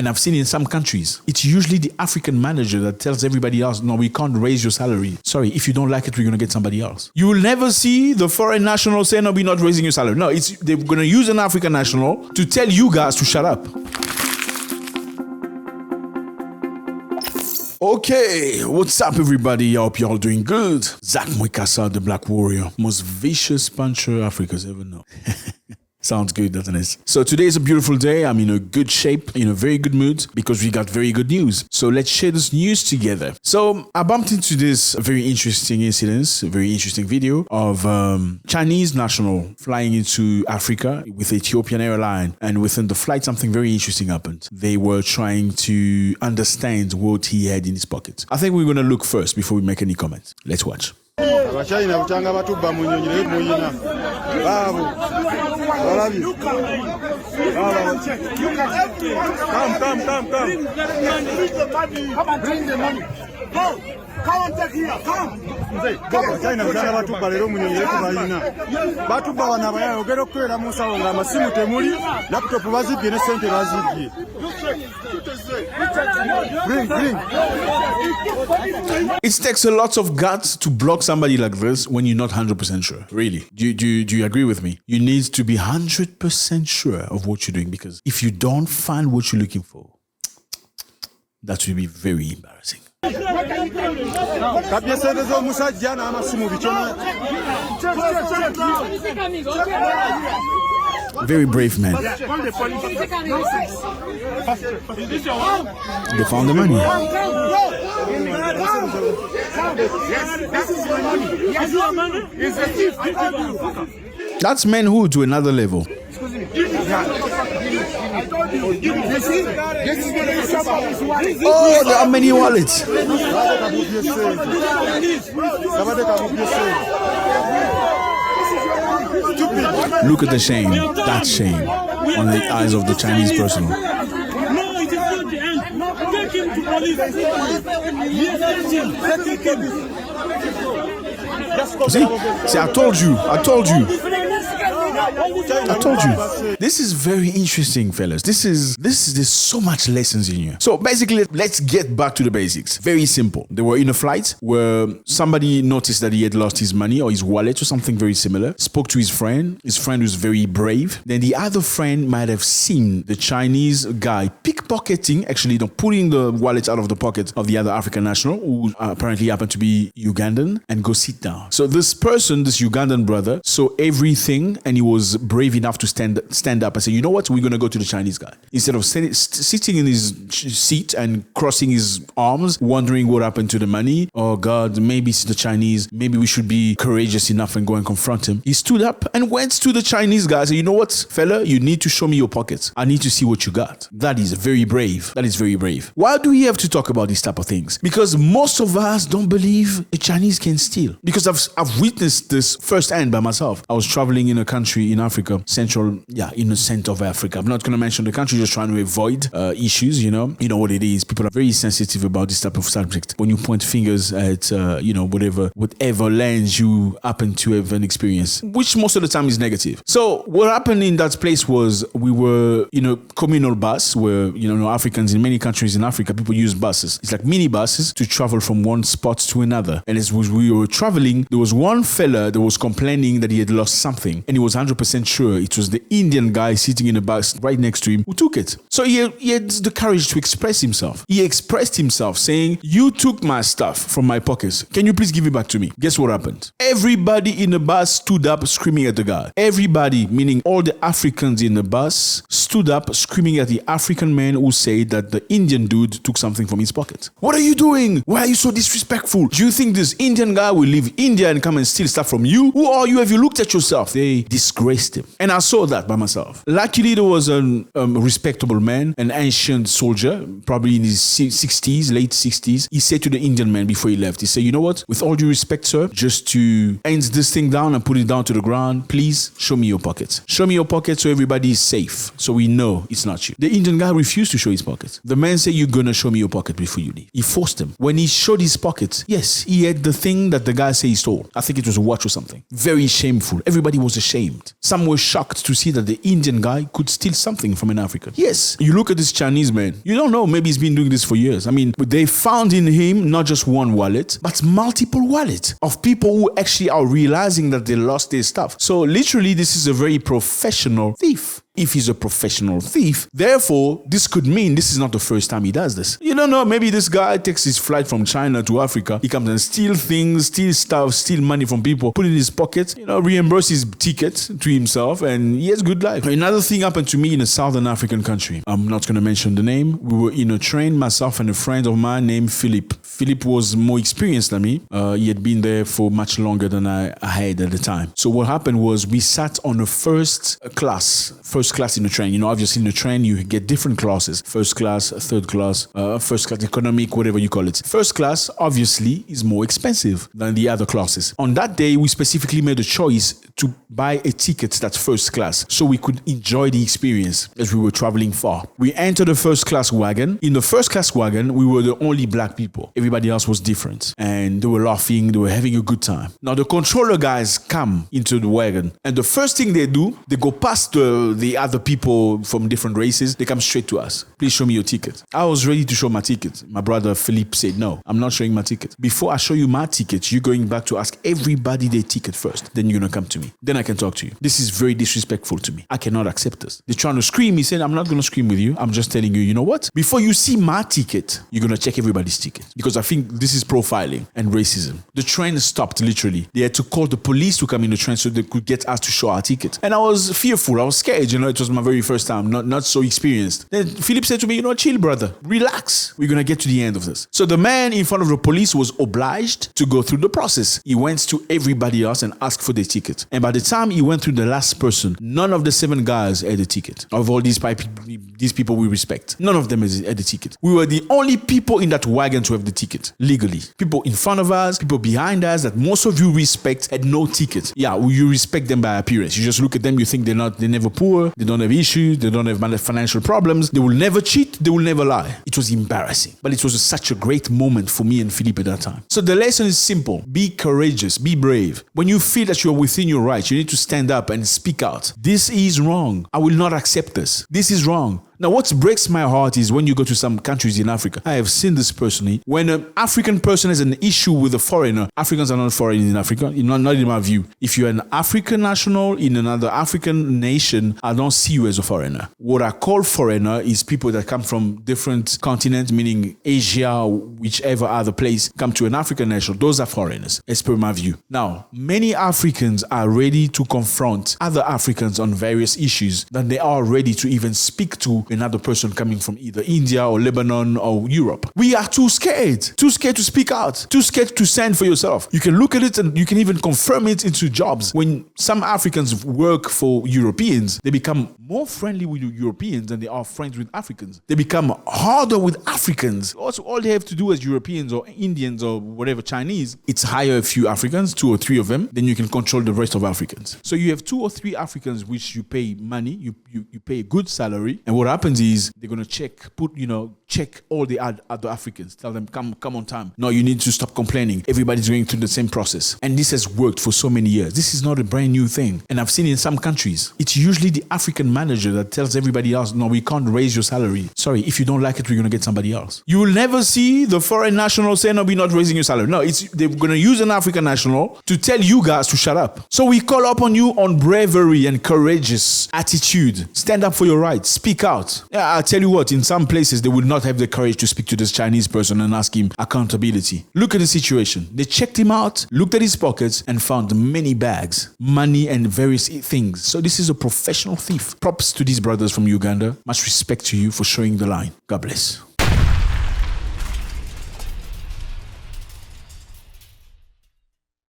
and I've seen in some countries, it's usually the African manager that tells everybody else, no, we can't raise your salary. Sorry, if you don't like it, we're going to get somebody else. You will never see the foreign national say, no, we're not raising your salary. No, they're going to use an African national to tell you guys to shut up. Okay, what's up everybody? I hope you're all doing good. Zack Mwekassa, the Black Warrior, most vicious puncher Africa's ever known. Sounds good, doesn't it? So today is a beautiful day. I'm in a good shape, in a very good mood, because we got very good news. So let's share this news together. So I bumped into this very interesting incident, a very interesting video of Chinese national flying into Africa with Ethiopian airline. And within the flight, something very interesting happened. They were trying to understand what he had in his pocket. I think we're going to look first before we make any comments. Let's watch. Abachina butanga batubba mu nnyonyi muyina baabo balabi come bring the money go come and take here come China butanga batubba lero mu nnyonyi kubayina batubba bana bayogera okwera mu nsawo nga amasimu temuli laptop bazibye ne sente bazibye bring It takes a lot of guts to block somebody like this when you're not 100% sure. Really. Do you agree with me? You need to be 100% sure of what you're doing, because if you don't find what you're looking for, that will be very embarrassing. Very brave man. They found the money. That's manhood to another level. Oh, there are many wallets. Look at the shame, that shame on the eyes of the Chinese person. No, it is not the end. Take him to police. See, I told you. This is very interesting, fellas. There's so much lessons in here. So basically, let's get back to the basics. Very simple. They were in a flight where somebody noticed that he had lost his money or his wallet or something very similar. Spoke to his friend. His friend was very brave. Then the other friend might have seen the Chinese guy pickpocketing, actually pulling the wallet out of the pocket of the other African national, who apparently happened to be Ugandan, and go sit down. So this person, this Ugandan brother, saw everything, and he was brave enough to stand up and say, you know what, we're going to go to the Chinese guy. Instead of sitting in his seat and crossing his arms, wondering what happened to the money. Oh God, maybe it's the Chinese. Maybe we should be courageous enough and go and confront him. He stood up and went to the Chinese guy and said, you know what, fella, you need to show me your pockets. I need to see what you got. That is very brave. That is very brave. Why do we have to talk about these type of things? Because most of us don't believe the Chinese can steal. Because I've witnessed this firsthand by myself. I was traveling in a country in Africa, in the center of Africa. I'm not going to mention the country, just trying to avoid issues, you know what it is. People are very sensitive about this type of subject. When you point fingers at, whatever lens you happen to have an experience, which most of the time is negative. So what happened in that place was we were in a communal bus where, Africans in many countries in Africa, people use buses. It's like mini buses to travel from one spot to another. And as we were traveling, there was one fella that was complaining that he had lost something, and he was 100% sure it was the Indian guy sitting in the bus right next to him who took it. So he had the courage to express himself. He expressed himself saying, you took my stuff from my pockets. Can you please give it back to me? Guess what happened? Everybody in the bus stood up screaming at the guy. Everybody, meaning all the Africans in the bus, stood up screaming at the African man who said that the Indian dude took something from his pocket. What are you doing? Why are you so disrespectful? Do you think this Indian guy will leave India and come and steal stuff from you? Who are you? Have you looked at yourself? They disgraced him. And I saw that by myself. Luckily, there was a respectable man, an ancient soldier, probably in his 60s, late 60s. He said to the Indian man before he left, he said, you know what? With all due respect, sir, just to end this thing down and put it down to the ground, please show me your pockets. Show me your pockets so everybody is safe, so we know it's not you. The Indian guy refused to show his pockets. The man said, you're going to show me your pocket before you leave. He forced him. When he showed his pockets, yes, he had the thing that the guy said he stole. I think it was a watch or something. Very shameful. Everybody was ashamed. different. Some were shocked to see that the Indian guy could steal something from an African. Yes, you look at this Chinese man, you don't know, maybe he's been doing this for years. I mean, they found in him not just one wallet, but multiple wallets of people who actually are realizing that they lost their stuff. So literally, this is a very professional thief. If he's a professional thief, therefore, this could mean this is not the first time he does this. You don't know, maybe this guy takes his flight from China to Africa. He comes and steal things, steal stuff, steal money from people, put it in his pocket, reimburse his ticket to himself, and he has a good life. Another thing happened to me in a Southern African country. I'm not going to mention the name. We were in a train, myself and a friend of mine named Philip. Philip was more experienced than me. He had been there for much longer than I had at the time. So what happened was we sat on the first class in the train. Obviously in the train you get different classes. First class, third class, first class economic, whatever you call it. First class obviously is more expensive than the other classes. On that day, we specifically made a choice to buy a ticket that's first class so we could enjoy the experience as we were traveling far. We entered the first class wagon. In the first class wagon, we were the only black people. Everybody else was different. And they were laughing, they were having a good time. Now the controller guys come into the wagon and the first thing they do, they go past the other people from different races. They come straight to us. Please show me your ticket. I was ready to show my ticket. My brother Philippe said, no, I'm not showing my ticket. Before I show you my ticket, you're going back to ask everybody their ticket first. Then you're going to come to me. Then I can talk to you. This is very disrespectful to me. I cannot accept this. They're trying to scream. He said, I'm not going to scream with you. I'm just telling you, you know what? Before you see my ticket, you're going to check everybody's ticket. Because I think this is profiling and racism. The train stopped literally. They had to call the police to come in the train so they could get us to show our ticket. And I was fearful. I was scared. It was my very first time. Not so experienced. Then Philip said to me, chill, brother. Relax. We're going to get to the end of this. So the man in front of the police was obliged to go through the process. He went to everybody else and asked for their ticket. And by the time he went through the last person, none of the 7 guys had a ticket. Of all these people we respect, none of them had a ticket. We were the only people in that wagon to have the ticket, legally. People in front of us, people behind us that most of you respect had no ticket. Yeah, you respect them by appearance. You just look at them, you think they're never poor, they don't have issues, they don't have financial problems, they will never cheat, they will never lie. It was embarrassing, but it was such a great moment for me and Philippe at that time. So the lesson is simple. Be courageous, be brave. When you feel that you're within your rights, you need to stand up and speak out. This is wrong. I will not accept this. This is wrong. Now, what breaks my heart is when you go to some countries in Africa. I have seen this personally. When an African person has an issue with a foreigner, Africans are not foreign in Africa, not in my view. If you're an African national in another African nation, I don't see you as a foreigner. What I call foreigner is people that come from different continents, meaning Asia or whichever other place, come to an African nation. Those are foreigners, as per my view. Now, many Africans are ready to confront other Africans on various issues than they are ready to even speak to another person coming from either India or Lebanon or Europe. We are too scared to speak out, too scared to stand for yourself. You can look at it and you can even confirm it into jobs. When some Africans work for Europeans, they become more friendly with Europeans than they are friends with Africans. They become harder with Africans. Also, all they have to do as Europeans or Indians or whatever Chinese, it's hire a few Africans, 2 or 3 of them, then you can control the rest of Africans. So you have 2 or 3 Africans which you pay money, you pay a good salary, and what happens is they're gonna check all the other Africans. Tell them, come on time. No, you need to stop complaining. Everybody's going through the same process. And this has worked for so many years. This is not a brand new thing. And I've seen in some countries, it's usually the African manager that tells everybody else, no, we can't raise your salary. Sorry, if you don't like it, we're gonna get somebody else. You will never see the foreign national say, no, we're not raising your salary. No, they're gonna use an African national to tell you guys to shut up. So we call upon you on bravery and courageous attitude. Stand up for your rights. Speak out. Yeah, I'll tell you what, in some places, they would not have the courage to speak to this Chinese person and ask him accountability. Look at the situation. They checked him out, looked at his pockets, and found many bags, money, and various things. So this is a professional thief. Props to these brothers from Uganda. Much respect to you for showing the line. God bless.